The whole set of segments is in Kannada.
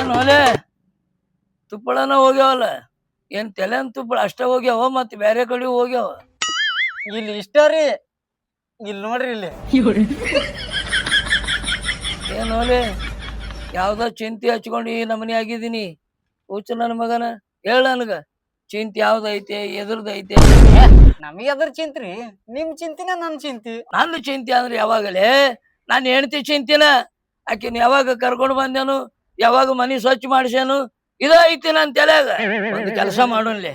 ಏನ್ ಹೊಲೆ ತುಪ್ಪಳನ ಹೋಗ್ಯಾವಲ್ಲ, ಏನ್ ತಲೆನ್ ತುಪ್ಪಳ ಅಷ್ಟ ಹೋಗ್ಯಾವ ಮತ್ ಬ್ಯಾರೆ ಕಡೆ ಹೋಗ್ಯಾವ? ಇಲ್ಲಿ ಇಷ್ಟ ರೀ, ಇಲ್ಲಿ ನೋಡ್ರಿ ಇಲ್ಲಿ. ಏನ್ ಹೊಲೆ ಯಾವ್ದೋ ಚಿಂತಿ ಹಚ್ಕೊಂಡು ಈ ನಮನಿ ಆಗಿದ್ದೀನಿ. ಹುಚ್ಚ ನನ್ನ ಮಗನ, ಹೇಳ ನನ್ಗ ಚಿಂತಿ ಯಾವ್ದೈತೆ, ಎದ್ರದೈತೆ? ನಮಗೆ ಅದ್ರ ಚಿಂತ್ರಿ, ನಿಮ್ ಚಿಂತಿನ ನನ್ ಚಿಂತಿ. ನನ್ನ ಚಿಂತೆ ಅಂದ್ರೆ ಯಾವಾಗಲೇ ನಾನು ಹೆಂಡತಿ ಚಿಂತಿನ. ಆಕಿನ ಯಾವಾಗ ಕರ್ಕೊಂಡು ಬಂದೇನು, ಯಾವಾಗ ಮನಿ ಸ್ವಚ್ಛ ಮಾಡಿಸ್ಯಾನು, ಇದ ಐತಿ ನನ್ನ ತಲೆಯಾಗ. ಒಂದು ಕೆಲಸ ಮಾಡೋನ್ಲೆ,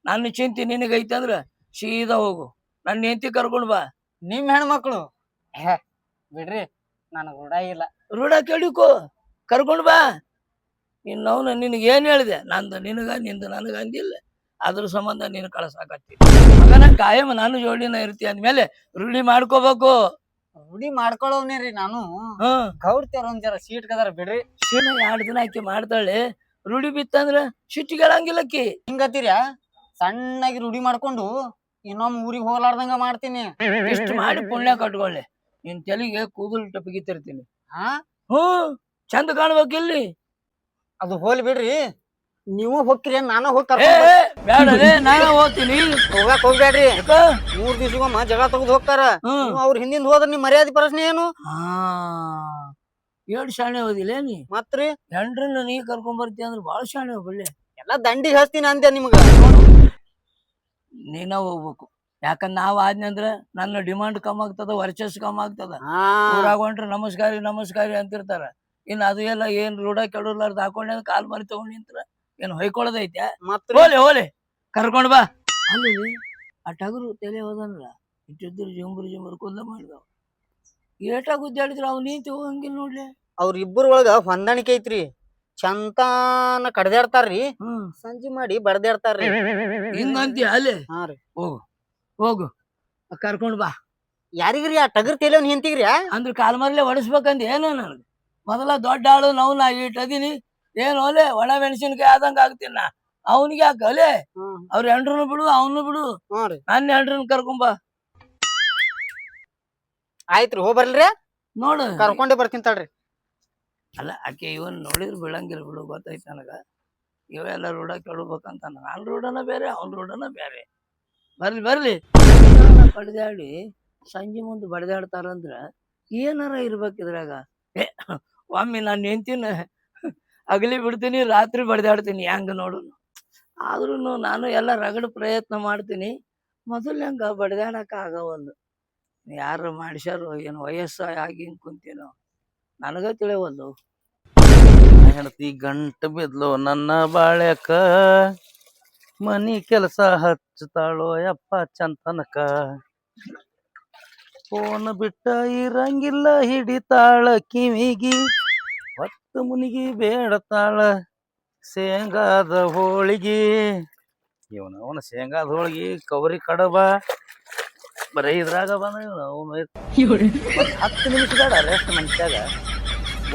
ನನ್ನ ಚಿಂತೆ ನಿನಗೈತೆ ಅಂದ್ರ ಸೀದಾ ಹೋಗು, ನನ್ನ ಹೆಂಡತಿ ಕರ್ಕೊಂಡು ಬಾ. ನಿಮ್ ಹೆಣ್ಮಕ್ಳು ಬಿಡ್ರಿ, ನನಗ್ ರೂಢ ಇಲ್ಲ. ರೂಢ ಕೇಳಿಕೋ, ಕರ್ಕೊಂಡು ಬಾ. ನಿನ್ನವನ ನಿನಗೆ ಏನ್ ಹೇಳಿದೆ, ನಂದು ನಿನಗ ನಿಂದು ನನಗ ಅಂದಿಲ್ಲ. ಅದ್ರ ಸಂಬಂಧ ನೀನು ಕಳ್ಸಾಕತ್ತಿ. ಮಗನ ಕಾಯಂ ನಾನು ಜೋಡಿನ ಇರ್ತಿ ಅಂದ್ಮೇಲೆ ರೂಢಿ ಮಾಡ್ಕೋಬೇಕು. ರೂಢಿ ಮಾಡ್ಕೊಳ್ಳೋವ್ನೇ ರೀ ನಾನು. ಗೌಡ್ತಿಯವ್ರ ಒಂದ್ ಜರ ಸೀಟ್ ಕದಾರ ಬಿಡ್ರಿ. 2 ದಿನ ಆಕಿ ಮಾಡ್ತಾಳೆ, ರೂಢಿ ಬಿತ್ತಂದ್ರ ಸಿಟ್ಟಿಗೆಳಂಗಿಲ್ಲಕ್ಕಿ. ಹಿಂಗತ್ತೀರ್ಯಾ? ಸಣ್ಣಾಗಿ ರೂಢಿ ಮಾಡ್ಕೊಂಡು ಇನ್ನೊಮ್ಮೆ ಊರಿಗೆ ಹೋಗ್ಲಾರ್ದಂಗ ಮಾಡ್ತೀನಿ. ಇಷ್ಟು ಮಾಡಿ ಪುಣ್ಯ ಕಟ್ಕೊಳ್ಳಿ. ನಿನ್ ತಲೆಗೆ ಕೂದಲು ಟಪಗಿತಿರ್ತೀನಿ. ಚಂದ ಕಾಣ್ಬೇಕು ಇಲ್ಲಿ. ಅದು ಹೋಲ್ ಬಿಡ್ರಿ, ನೀವು ಹೋಗ್ತೀರಿ, ನಾನು ಹೋಗ್ತಾರ. ಬೇಡಲೇ, ನಾನು ಹೋಗ್ತೀನಿ. ಹೋಗಾಕ್ ಹೋಗ್ಬೇಡ್ರಿ. 3 ದಿವ್ಸಗೊಮ್ಮ ಜಗಳ ತಗದ್ ಹೋಗ್ತಾರ. ಅವ್ರ ಹಿಂದಿಂದ ಹೋದ್ರ ನಿಮ್ ಮರ್ಯಾದೆ ಪ್ರಶ್ನೆ ಏನು? 7 ಶಾಣೆ ಓದಿಲ್ಲ ನೀ ಮತ್ರಿ? ಹೆಂಡ್ರನ್ನ ನೀ ಕರ್ಕೊಂಡ್ ಬರ್ತೀಯ ಅಂದ್ರೆ ಬಾಳ ಶಾಣೆ ಒಳ್ಳೆ. ಎಲ್ಲಾ ದಂಡಿಗೆ ಹಚ್ತೀನಿ ಅಂದೆ ನಿಮ್ಗ. ನೀನ ಹೋಗ್ಬೇಕು, ಯಾಕಂದ್ರ ನಾವ್ ಆದ್ನಂದ್ರ ನನ್ನ ಡಿಮಾಂಡ್ ಕಮ್ಮಿ ಆಗ್ತದ, ವರ್ಚಸ್ ಕಮ್ಮಿ ಆಗ್ತದ. ಊರಾಗೊಂಡ್ರೆ ನಮಸ್ಕಾರಿ ನಮಸ್ಕಾರಿ ಅಂತಿರ್ತಾರ. ಇನ್ ಅದು ಎಲ್ಲ ಏನ್ ರೂಢ ಕೆಡಲಾರ್ದ ಹಾಕೊಂಡ ಕಾಲ್ ಮರಿ ತಗೊಂಡ್ ನಿಂತ್ರ ಏನ್ ಹೊಯ್ಕೊಳ್ಳೋದೈತೆ? ಹೋಲೆ ಹೋಲೆ ಕರ್ಕೊಂಡ್ ಬಾ. ಅಲ್ಲಿ ಆ ಟಗರು ತಲೆ ಹೋದನ್ಲ, ಇಟ್ಟಿದ್ರು ಜುಂಬರು ಕೂದಲ ಮಾಡಿದವ್. ಏಟ ಗುದ್ದಾಡಿದ್ರ ಅವ್ ನಿಂತು ಹೋಗಂಗಿಲ್ಲ ನೋಡ್ಲಿ. ಅವ್ರಿಬ್ಬರ ಒಳಗ ಹೊಂದಾಣಿಕೆ ಐತ್ರಿ. ಚಂತಾನ ಕಡ್ದಾಡ್ತಾರ್ರಿ, ಸಂಜೆ ಮಾಡಿ ಬಡ್ದಾಡ್ತಾರ್ರಿ. ಹಿಂಗಂತಿ ಅಲ್ಲಿ? ಹೋಗು ಹೋಗು ಕರ್ಕೊಂಡ್ ಬಾ. ಯಾರಿಗ್ರಿ? ಆ ಟಗರ್ ತೇಲವನ್ ಹೆಂತಿಗ್ರಿ? ಅಂದ್ರ ಕಾಲ್ ಮರ್ಲೆ ಹೊಡಸ್ಬೇಕಂದ ಏನ? ನನ್ಗ ಮೊದಲ ದೊಡ್ಡ ಆಳು ನಾವು ನಾ ಇಟ್ಟದೀನಿ. ಏನ್ ಒಲೆ ಒಣ ಮೆಣಸಿನ್ಕಾಯಿ ಆದಂಗ ಆಗ್ತೀನಿ ನಾ. ಅವನಿಗೆ ಯಾಕ ಅಲೆ? ಅವ್ರ ಹೆಂಡ್ರನು ಬಿಡು, ಅವನು ಬಿಡು, ನನ್ನ ಹೆಂಡ್ರನ್ ಕರ್ಕೊಂಬ. ಆಯ್ತ್ರಿ, ಹೋಗ್ಬರ್ಲ್ರಿ. ನೋಡು ಕರ್ಕೊಂಡೇ ಬರ್ತೀನಿ ತಡ್ರಿ. ಅಲ್ಲ ಆಕೆ ಇವನ್ ನೋಡಿದ್ರು ಬೀಳಂಗಿಲ್ಲ ಬಿಡು, ಗೊತ್ತೈತಿ ನನಗ. ಇವೆಲ್ಲ ರೂಢ ಕೇಳ್ಬೇಕಂತ. ನಾನ್ ರೂಢನ ಬೇರೆ, ಅವ್ನ ರೂಢನ ಬೇರೆ. ಬರ್ಲಿ ಬರ್ಲಿ. ಬಡ್ದಾಡಿ ಸಂಜೆ ಮುಂದೆ ಬಡ್ದಾಡ್ತಾರಂದ್ರ ಏನಾರ ಇರ್ಬೇಕ ಇದ್ರಾಗ. ಒಮ್ಮೆ ನಾನು ಹೆಂಡ್ತಿನ ಅಗಲಿ ಬಿಡ್ತೀನಿ, ರಾತ್ರಿ ಬಡ್ದಾಡ್ತೀನಿ ಹೆಂಗ ನೋಡು. ಆದ್ರೂ ನಾನು ಎಲ್ಲ ರಗಡ ಪ್ರಯತ್ನ ಮಾಡ್ತೀನಿ. ಮೊದಲ್ನಂಗ ಬಡ್ದಾಡಕ ಆಗವಲ್ದು. ಯಾರು ಮಾಡಿಸ್ಯಾರೋ ಏನು, ವಯಸ್ಸ ಆಗಿ ಹಿಂಗ್ ಕುಂತೀನೋ ನನಗ ತಿಳಿವಲ್ದು. ಹೆಂಡತಿ ಗಂಟ ಬಿದ್ಲು ನನ್ನ ಬಾಳ್ಯಾಕ, ಮನಿ ಕೆಲಸ ಹಚ್ಚತಾಳೋ ಯಪ್ಪ ಚಂತನಕ. ಫೋನ್ ಬಿಟ್ಟ ಇರಂಗಿಲ್ಲ, ಹಿಡಿತಾಳ ಕಿವಿಗಿ, ಹೊತ್ತು ಮುನಿಗಿ ಬೇಡತಾಳ ಶೇಂಗಾದ ಹೋಳಿಗಿ. ಅವನ ಶೇಂಗಾದ ಹೋಳಿಗಿ, ಕವರಿ ಕಡಬ, ಬರೀ ಇದ್ರಾಗ ಬಂದ ಅವನು 10 ನಿಮಿಷ ಬೇಡ ರೆಸ್ಟ್ ಮನ್ಷ್ಯಾಗ.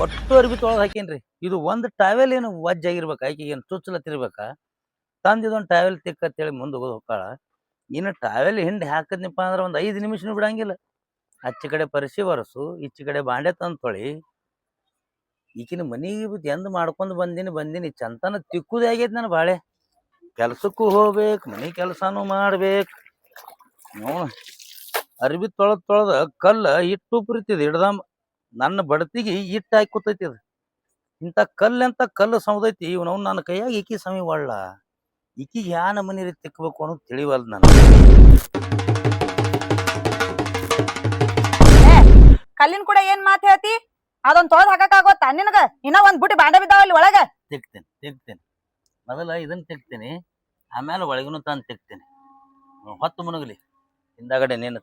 ಒಟ್ಟು ಅರ್ಬಿ ತೊಳೆದು ಹಾಕೇನ್ರಿ. ಇದು ಒಂದು ಟ್ರಾವೆಲ್ ಏನು ವಜ್ಜಾಗಿರ್ಬೇಕು, ಆಕೆ ಏನು ಚುಚ್ಚಲತ್ತಿರ್ಬೇಕ. ತಂದಿದೊಂದು ಟ್ರಾವೆಲ್ ತಿಕ್ಕತ್ತೇಳಿ ಮುಂದೆ ಹೋಗೋದು ಹೋಗ್ಕಾಳ. ಇನ್ನು ಟ್ರಾವೆಲ್ ಹಿಂಡಿ ಹಾಕದ್ನಪ್ಪ ಅಂದ್ರೆ ಒಂದು 5 ನಿಮಿಷನೂ ಬಿಡಂಗಿಲ್ಲ. ಆಚೆ ಕಡೆ ಪರಿಸಿ ಒರೆಸು, ಈಚೆ ಕಡೆ ಬಾಂಡೆ ತಂದು ತೊಳಿ. ಈಕಿನ ಮನಿಗೆ ಎಂದ್ ಮಾಡ್ಕೊಂಡು ಬಂದಿನಿ ಚಂತನ ತಿಕ್ಕುದೇ ಆಗೈತಿ ನನ್ನ ಬಾಳೆ. ಕೆಲ್ಸಕ್ಕೂ ಹೋಗ್ಬೇಕು, ಮನಿ ಕೆಲಸನೂ ಮಾಡ್ಬೇಕು. ಅರ್ಬಿ ತೊಳೆದ ಕಲ್ಲ ಇಟ್ಟು ಪ್ರೀತಿದ್ ಹಿಡ್ದಮ್ಮ ನನ್ನ ಬಡತಿಗೆ ಇಟ್ಟು ಹಾಕಿ ಕೂತೈತಿ. ಅದು ಇಂಥ ಕಲ್ಲೆಂತ ಕಲ್ಲು ಸೌದೈತಿ. ಇವನವ್ ನನ್ನ ಕೈಯಾಗ ಈಕಿ ಸಮಯ ಒಳ್ಳ. ಈಕಿಗೆ ಯಾ ನಮನಿ ರೀತಿ ತಿಕ್ಕಬೇಕು ಅನ್ನೋದು ತಿಳಿವಲ್ದು ನಾನು. ಕಲ್ಲಿನ ಕೂಡ ಏನ್ ಮಾತು ಹೇಳ್ತಿ? ಅದೊಂದ್ ತೊಳೆದ್ ಹಾಕಕ್ ಆಗೋತ್ತ ನಿನಗ? ಇನ್ನ ಒಂದ್ ಬುಟ್ಟಿ ಬಾಂಡೆ ಬಿದ್ದಾವ ಅಲ್ಲಿ ಒಳಗ. ತೆಗ್ತೇನೆ ಮೊದಲ ಇದನ್ನ ತೆಗ್ತೇನೆ, ಆಮೇಲೆ ಒಳಗಿನೂ ತಂದು ತೆಗ್ತೇನೆ. ಹೊತ್ತು ಮುನಗಲಿ, ಹಿಂದಾಗಡೆ ನೇನು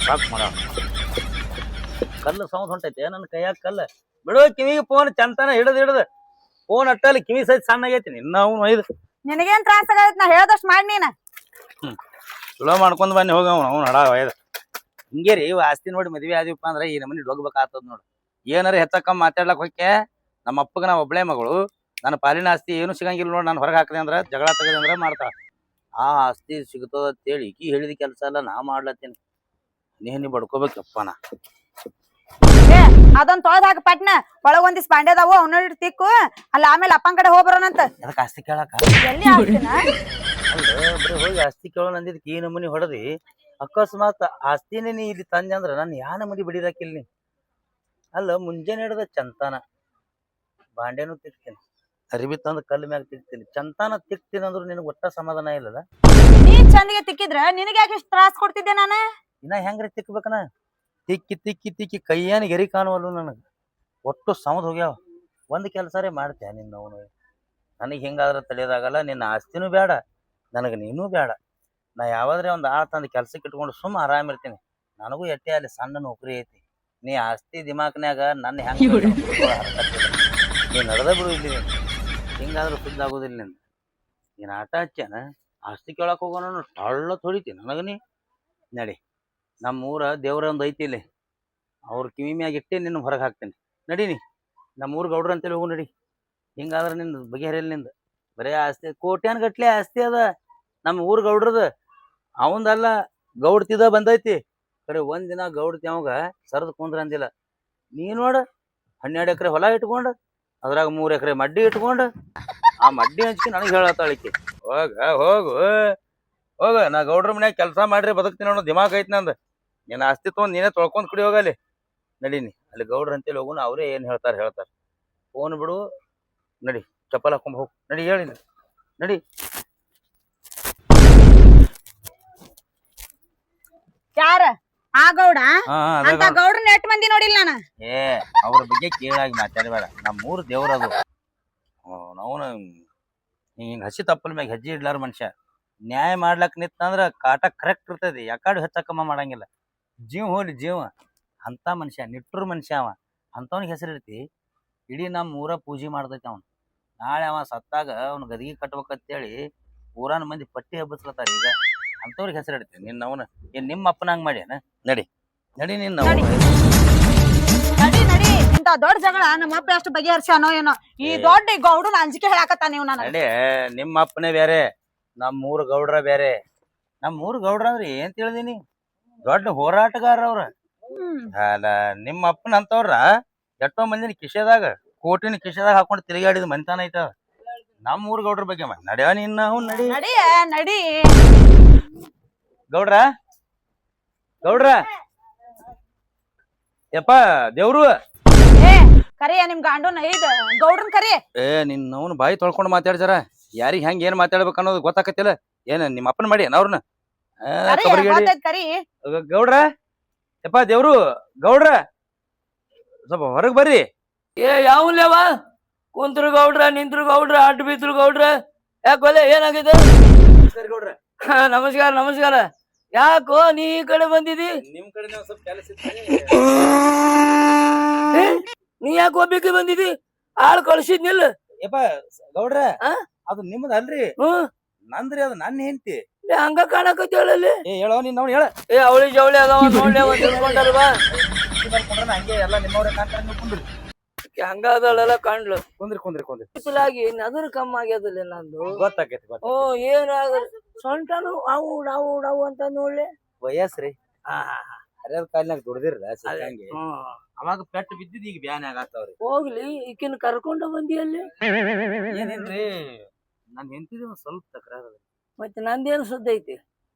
ಸಾಕ್ ಮಾಡ. ಕಲ್ಲು ಸೌಂಡ್ ಹೊಂಟೈತೆ ನನ್ನ ಕೈಯಾಗ. ಕಲ್ಲ ಬಿಡುವ ಕಿವಿಗೆ ಫೋನ್ ಚಂತನ ಹಿಡದ್ ಫೋನ್ ಅಟ್ಟಲ್ಲಿ ಕಿವಿ ಸೈಜ್ ಸಣ್ಣ ಆಗೈತಿ. ನಾವು ಒಯ್ದು ನಿನಗೇನ್ ತ್ರಾಸ ಆಗೈತಿ? ನಾ ಹೇಳ್ದಷ್ಟು ಮಾಡಿ ನೀನ ಚಲೋ ಮಾಡ್ಕೊಂಡ್ ಬನ್ನಿ ಹೋಗ. ಅವ್ನು ಹಡ ಒಯ್ದ ಹಿಂಗೆ ರೀ. ಆಸ್ತಿ ನೋಡಿ ಮದ್ವೆ ಆದಿವಪ್ಪ ಅಂದ್ರೆ ಈ ನಮ್ಮನಿ ಡೊಗ್ಬೇಕಾಗ್ತದ ನೋಡು. ಏನಾರ ಹೆಚ್ಚಕ್ಕಮ್ಮ ಮಾತಾಡ್ಲಕ್ ಹೋಕೆ, ನಮ್ಮ ಅಪ್ಪಗ ನಾ ಒಬ್ಳೆ ಮಗಳು, ನನ್ನ ಪಾಲಿನ ಆಸ್ತಿ ಏನು ಸಿಗಂಗಿಲ್ಲ ನೋಡಿ. ನಾನು ಹೊರಗೆ ಹಾಕಿದೆ ಅಂದ್ರೆ, ಜಗಳ ತೆಗದೆ ಅಂದ್ರೆ ಮಾಡ್ತಾಳ. ಆ ಆಸ್ತಿ ಸಿಗ್ತದ ಅಂತೇಳಿ ಈಕಿ ಹೇಳಿದ ಕೆಲಸ ಎಲ್ಲ ನಾ ಮಾಡ್ಲತ್ತೀನಿ. ನೀ ಬಡ್ಕೋಬೇಕಪ್ಪ ನಾ. ಏ ಅದೊಂದ್ ತೊಳ್ದ್ ಹಾಕ ಪಟ್ನ ಒಳಗ್ ಒಂದಿಸ್ ಬಾಂಡೆ ಅದಾವು ಅವ್ನ ತಿಕ್ಕು ಅಲ್ಲ ಆಮೇಲೆ ಅಪ್ಪನ್ ಕಡೆ ಹೋಗ್ಬರೋಣಂತ. ಅದಕ್ಕೆ ಆಸ್ತಿ ಕೇಳಾಕ ಎಲ್ಲಿ ಆಸ್ತಿನ ಅಲ್ಲ ಬರೀ ಹೋಗಿ ಆಸ್ತಿ ಕೇಳೋಣ ಅಂದಿದ್ದಕ್ಕೆ ಈ ನಮೂನಿ ಹೊಡೆದಿ ಅಕಸ್ಮಾತ್ ಆಸ್ತಿನೇ ನೀ ಇಲ್ಲಿ ತಂದೆ ಅಂದ್ರೆ ನಾನು ಯಾ ನಮೂನಿ ಬಡಿದಾಕಿಲ್ ನೀ. ಅಲ್ಲ ಮುಂಜಾನೆ ಹಿಡ್ದ ಚಂತಾನ ಬಾಂಡೆನೂ ತಿಕ್ತೀನಿ, ಅರಿಬಿ ತಂದು ಕಲ್ಲು ಮ್ಯಾಗ ತಿಕ್ತೀನಿ, ಚಂತಾನ ತಿಕ್ತೀನಿ ಅಂದ್ರು ನಿನಗೆ ಒಟ್ಟ ಸಮಾಧಾನ ಇಲ್ಲದ. ನೀ ಚಂದಿಗೆ ತಿಕ್ಕಿದ್ರ ನಿನಗೆ ಯಾಕೆ ಇಷ್ಟ ತ್ರಾಸ ಕೊಡ್ತಿದ್ದೆ ನಾನು? ಇನ್ನ ಹೆಂಗ್ರಿ ತಿಕ್ಬೇಕನ? ತಿಕ್ಕಿ ತಿಕ್ಕಿ ತಿಕ್ಕಿ ಕೈಯೇನು ಗೆರಿ ಕಾಣುವಲ್ಲು ನನಗೆ, ಒಟ್ಟು ಸಮದ್ ಹೋಗ್ಯಾವ. ಒಂದು ಕೆಲಸರೇ ಮಾಡ್ತೇನೆ ನಿನ್ನ ಅವನು. ನನಗೆ ಹಿಂಗಾದ್ರೆ ತಡೆಯೋದಾಗಲ್ಲ, ನಿನ್ನ ಆಸ್ತಿನೂ ಬೇಡ ನನಗೆ ನೀನೂ ಬೇಡ. ನಾ ಯಾವಾದ್ರೆ ಒಂದು ಆಳು ತಂದು ಕೆಲ್ಸಕ್ಕೆ ಇಟ್ಕೊಂಡು ಸುಮ್ಮ ಆರಾಮಿರ್ತೀನಿ. ನನಗೂ ಎಟ್ಟೆ ಅಲ್ಲಿ ಸಣ್ಣ ನೌಕರಿ ಐತಿ. ನೀ ಆಸ್ತಿ ದಿಮಾಕ್ನ್ಯಾಗ ನನ್ನ ಹೆಂಗೆ ನೀ ನಡೆದ ಬಿಡು ಇಲ್ಲಿ. ಹಿಂಗಾದ್ರೆ ಸುದ್ದ ಆಗೋದಿಲ್ಲ ನಿಂದು. ನೀನು ಆಟ ಹಚ್ಚಾನ ಆಸ್ತಿ ಕೇಳಕ್ಕೆ ಹೋಗೋಣ ಟಳ್ಳ ತೊಳಿತೀನಿ ನನಗೆ ನೀ. ನಡಿ, ನಮ್ಮೂರ ದೇವ್ರ ಒಂದು ಐತಿ ಇಲ್ಲಿ, ಅವ್ರ ಕಿವಿ ಮ್ಯಾಗ ಇಟ್ಟೆ ನಿನ್ನ ಹೊರಗೆ ಹಾಕ್ತೀನಿ. ನಡೀನಿ, ನಮ್ಮೂರು ಗೌಡ್ರು ಅಂತೇಳಿ ಹೋಗು ನಡಿ. ಹಿಂಗಾದ್ರೆ ನಿಂದು ಬಗೆಹರಿಯಲ್ಲಿ ನಿಂದು ಬರೀ ಆಸ್ತಿ ಕೋಟ್ಯಾನ್ ಗಟ್ಲೆ ಆಸ್ತಿ ಅದ ನಮ್ಮ ಊರ್ ಗೌಡ್ರದ. ಅವಂದಲ್ಲ ಗೌಡ್ತಿದ ಬಂದೈತಿ ಕರೆ ಒಂದಿನ ಗೌಡ್ತಿ ಅವಾಗ ಸರದ್ ಕುಂದ್ರ ಅಂದಿಲ್ಲ. ನೀ ನೋಡ 12 ಎಕರೆ ಹೊಲ ಇಟ್ಕೊಂಡು ಅದ್ರಾಗ 3 ಎಕರೆ ಮಡ್ಡಿ ಇಟ್ಕೊಂಡು ಆ ಮಡ್ಡಿ ಹಂಚ್ಕಿ ನನಗೆ ಹೇಳತ್ತಾಳಿಕೆ. ಹೋಗು ಹೋಗ, ನಾ ಗೌಡ್ರ ಮನ್ಯಾಗ ಕೆಲಸ ಮಾಡ್ರಿ ಬದುಕ್ತೀನಿ ಅನ್ನೋ ದಿಮಾಕ್ ಐತಿ ನಂದು. ನೀನು ಆಸ್ತಿ ತೊಗೊಂಡು ನೀನೇ ತೊಳ್ಕೊಂಡ್ ಕುಡಿ ಹೋಗಲ್ಲಿ. ನಡೀನಿ, ಅಲ್ಲಿ ಗೌಡ್ರ ಅಂತೇಳಿ ಹೋಗುನ, ಅವರೇ ಏನು ಹೇಳ್ತಾರೆ. ಫೋನ್ ಬಿಡು, ನಡಿ ಚಪ್ಪಲ್ ಹಾಕೊಂಡ್ ಹೋಗು. ನಡಿ ಹೇಳಿ ನಡಿ. ಯಾರ ಆ ಗೌಡ? ಹಾ ಅಂತ ಗೌಡ್ರನ್ನ ಎಷ್ಟ್ ಮಂದಿ ನೋಡಿಲ್ಲ ನಾನು. ಏ ಅವ್ರ ಬಗ್ಗೆ ಕೇಳಾಗಿ ಮಾತಾಡಬೇಡ. ನಮ್ಮೂರ್ ದೇವ್ರದು. ಅವನು ಹಿಂಗ ಹಸಿ ತಪ್ಪಲ್ ಮ್ಯಾಗ ಹೆಜ್ಜೆ ಇಡ್ಲಾರ ಮನುಷ್ಯ. ನ್ಯಾಯ ಮಾಡ್ಲಕ್ ನಿತ್ತಂದ್ರ ಕಾಟ ಕರೆಕ್ಟ್ ಇರ್ತೈತಿ, ಯಾಕಾಡು ಹೆಚ್ಚಕಮ್ಮ ಮಾಡಂಗಿಲ್ಲ. ಜೀವ ಹೋಲಿ ಜೀವ, ಅಂತ ಮನುಷ್ಯ ನಿಟ್ಟೂರ್ ಮನುಷ್ಯ ಅವ. ಅಂತವನಿಗೆ ಹೆಸರಿಡ್ತಿ ಇಡೀ ನಮ್ಮ ಊರ ಪೂಜೆ ಮಾಡ್ತೈತಿ ಅವನು. ನಾಳೆ ಅವ ಸತ್ತಾಗ ಅವ್ನ ಗದಿಗೆ ಕಟ್ಬೇಕಂತೇಳಿ ಊರಾನ ಮಂದಿ ಪಟ್ಟಿ ಹಬ್ಬಸ್ಲತ್ತಾರ. ಈಗ ಅಂತವ್ರಿಗೆ ಹೆಸರಿಡ್ತೀನಿ ನಿನ್ನ ಅವನ. ಏನ್ ನಿಮ್ಮ ಅಪ್ಪನಂಗ್ ಮಾಡ್ಯಾನ? ನಡಿ ನಡಿ ನಿನ್ನ ನಡಿ ನಡಿ, ಇಂತ ದೊಡ್ಡ ಜಗಳ ನಮ್ಮ ಅಪ್ಪ ಎಷ್ಟು ಬಗೆಹರ್ಸ್ಯಾನೋ ಏನೋ. ಈ ದೊಡ್ಡ ಗೌಡನ ಅಂಜಿಕೆ ಹೇಳಾಕತ್ತ ನೀವು ನನಗೆ. ನಡಿ, ನಿಮ್ಮ ಅಪ್ಪನೇ ಬೇರೆ, ನಮ್ಮೂರ್ ಗೌಡ್ರ ಬೇರೆ. ನಮ್ಮೂರ್ ಗೌಡ್ರ ಅಂದ್ರೆ ಏನ್ ತಿಳಿದೀನಿ, ದೊಡ್ಡ ಹೋರಾಟಗಾರ ಅವ್ರ. ಅಲ್ಲ ನಿಮ್ಮ ಅಪ್ಪನ ಅಂತವ್ರ ಎಷ್ಟೋ ಮಂದಿನ ಕಿಶೆದಾಗ ಕೋಟಿನ ಕಿಶೆದಾಗ ಹಾಕೊಂಡು ತಿರುಗಾಡಿದ ಮನಿತಾನ ಐತ. ನಮ್ಮೂರ್ ಗೌಡ್ರ ಬಗ್ಗೆ ನಡ್ಯಾ ನಿನ್ನ ಅವ್ನು. ನಡಿ ನಡಿ ಗೌಡ್ರ ಗೌಡ್ರ ಯಪ್ಪ ದೇವ್ರು. ಏ ಕರಿಯ ನಿಮ್ ಗಂಡನ ಐದ್ ಗೌಡ್ರನ್ ಕರಿ. ಏ ನಿನ್ನ ಅವ್ನು ಬಾಯಿ ತೊಳ್ಕೊಂಡು ಮಾತಾಡ್ತಾರ. ಯಾರಿಗ್ ಹೆಂಗ್ ಏನ್ ಮಾತಾಡ್ಬೇಕು ಅನ್ನೋದು ಗೊತ್ತಾಕತ್ತಿಲ್ಲ. ಏನ ನಿಮ್ಮ ಅಪ್ಪನ ಮಾಡಿ ಅವ್ರನ್ನ ಕರಿ. ಗೌಡ್ರ ಯಪ್ಪ ದೇವ್ರು ಗೌಡ್ರ ಸ್ವಲ್ಪ ಹೊರಗ್ ಬರ್ರಿ. ಏ ಯಾವನ್ಲೇವ? ಕುಂತ್ರು ಗೌಡ್ರ, ನಿಂತ್ರು ಗೌಡ್ರ, ಅಡ್ಡ ಬಿದ್ರು ಗೌಡ್ರ. ಯಾಕೊಲೆ ಏನಾಗಿದೆ? ಗೌಡ್ರ ನಮಸ್ಕಾರ ನಮಸ್ಕಾರ. ಯಾಕೋ ನೀ ಈ ಕಡೆ ಬಂದಿದಿ? ನಿಮ್ ಕಡೆ ಸ್ವಲ್ಪ ಕೆಲಸ ನೀ ಯಾಕೆ ಒಬ್ಬಕ್ಕೆ ಬಂದಿದಿ? ಆಳ್ ಕಳ್ಸಿದ್ನಿಲ್ಲ. ಯಪ್ಪ ಗೌಡ್ರ ಅದು ನಿಮ್ದ ಅಲ್ರಿ, ನಂದ್ರಿ. ಅದು ನನ್ನ ಹೆಂಡತಿ. ಹಂಗ ಕಾಣಕತ್ತಿ ಹೇಳಲ್ಲಿ. ಏ ಹೇಳೋ ನೀನ್ ಅವ್ನು ಹೇಳ. ಏ ಅವಳಿ ಜವಳಿ ಅದಾವ ನೋಡ್ಲಿ ಒಂದ್ ತಿಳ್ಕೊಂಡಾರ ಬಾ. ಹಂಗೆ ಎಲ್ಲ ನಿಮ್ಮವ್ರೆ ಕಾಣ್ತಾರೆ. ನೀವು ಕುಂದ್ರಿ, ಹಂಗ ಅದಳೆಲ್ಲ ಕಾಣ್ಲು. ಕುಂದ್ರಿ ಬಿಸಿಲಾಗಿ ನಗರ ಕಮ್ಮಿ ಆಗ್ಯದಲ್ಲ ನಂದು. ಗೊತ್ತಾಕೈತಿ. ಓ ಏನಾಗ ಸೊಂಟನು ಅವು ಡಾವು ಡಾವು ಅಂತ ನೋಡ್ಲಿ. ವಯಸ್ಸ್ರಿ ಹರಿಯದ ಕಾಲಿನಾಗ ದುಡ್ದಿರಲ್ಲ ಸಿಕ್ಕಂಗೆ. ಹ್ಮ್ ಅವಾಗ ಪೆಟ್ಟು ಬಿದ್ದಿದ್ ಈಗ ಬ್ಯಾನ್ ಆಗತ್ತವ್ರಿ. ಹೋಗ್ಲಿ, ಈಕಿನ ಕರ್ಕೊಂಡ ಬಂದಿಯಲ್ಲಿ. ಏನೇನ್ರಿ ನನ್ ಹೆಂಡತಿದ ಒಂದ್ ಸ್ವಲ್ಪ ತಕರಾರ. ಮತ್ತೆ ನಂದೇನು ಸುದ್ದಿ ಐತಿ?